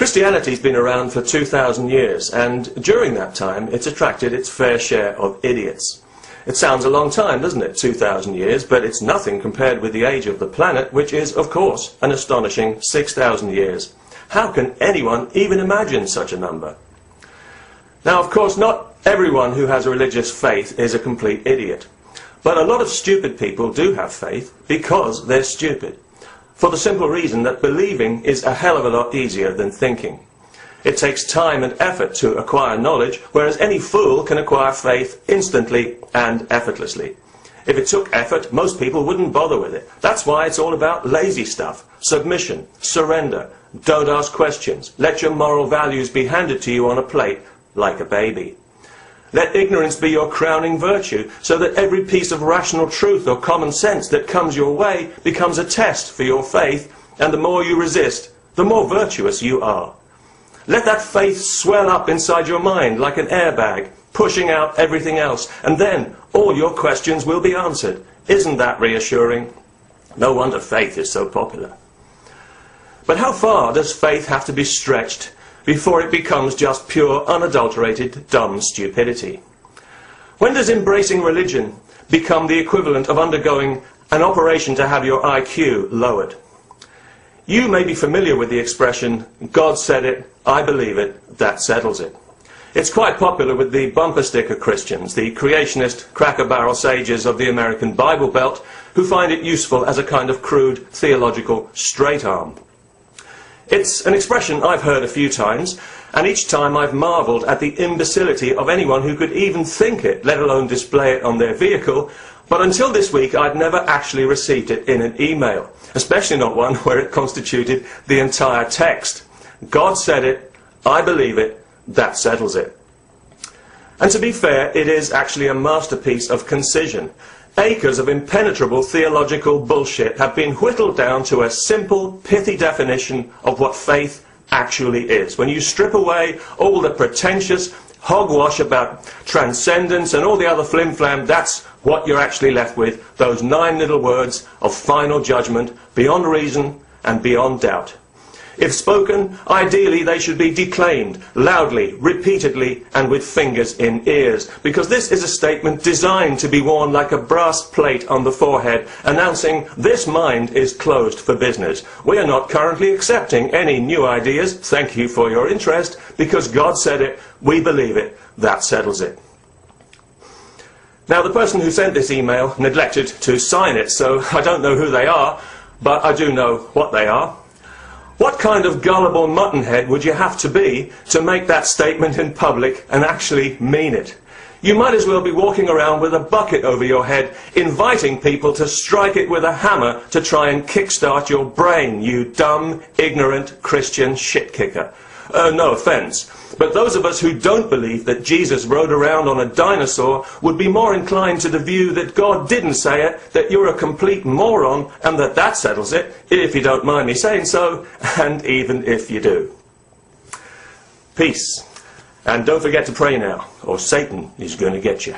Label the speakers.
Speaker 1: Christianity's been around for 2,000 years, and during that time it's attracted its fair share of idiots. It sounds a long time, doesn't it, 2,000 years, but it's nothing compared with the age of the planet, which is, of course, an astonishing 6,000 years. How can anyone even imagine such a number? Now, of course, not everyone who has a religious faith is a complete idiot. But a lot of stupid people do have faith because they're stupid. For the simple reason that believing is a hell of a lot easier than thinking. It takes time and effort to acquire knowledge, whereas any fool can acquire faith instantly and effortlessly. If it took effort, most people wouldn't bother with it. That's why it's all about lazy stuff, submission, surrender, don't ask questions, let your moral values be handed to you on a plate like a baby. Let ignorance be your crowning virtue, so that every piece of rational truth or common sense that comes your way becomes a test for your faith, and the more you resist, the more virtuous you are. Let that faith swell up inside your mind like an airbag, pushing out everything else, and then all your questions will be answered. Isn't that reassuring? No wonder faith is so popular. But how far does faith have to be stretched before it becomes just pure, unadulterated, dumb stupidity? When does embracing religion become the equivalent of undergoing an operation to have your IQ lowered? You may be familiar with the expression, God said it, I believe it, that settles it. It's quite popular with the bumper sticker Christians, the creationist, cracker-barrel sages of the American Bible Belt, who find it useful as a kind of crude theological straight arm. It's an expression I've heard a few times, and each time I've marvelled at the imbecility of anyone who could even think it, let alone display it on their vehicle. But until this week, I'd never actually received it in an email, especially not one where it constituted the entire text. God said it, I believe it, that settles it. And to be fair, it is actually a masterpiece of concision. Acres of impenetrable theological bullshit have been whittled down to a simple, pithy definition of what faith actually is. When you strip away all the pretentious hogwash about transcendence and all the other flim-flam, that's what you're actually left with, those 9 little words of final judgment, beyond reason and beyond doubt. If spoken, ideally they should be declaimed, loudly, repeatedly, and with fingers in ears, because this is a statement designed to be worn like a brass plate on the forehead, announcing, this mind is closed for business. We are not currently accepting any new ideas, thank you for your interest, because God said it, we believe it, that settles it. Now, the person who sent this email neglected to sign it, so I don't know who they are, but I do know what they are. What kind of gullible muttonhead would you have to be to make that statement in public and actually mean it? You might as well be walking around with a bucket over your head, inviting people to strike it with a hammer to try and kickstart your brain, you dumb, ignorant Christian shit-kicker. No offence, but those of us who don't believe that Jesus rode around on a dinosaur would be more inclined to the view that God didn't say it, that you're a complete moron, and that settles it, if you don't mind me saying so, and even if you do. Peace. And don't forget to pray now, or Satan is going to get you.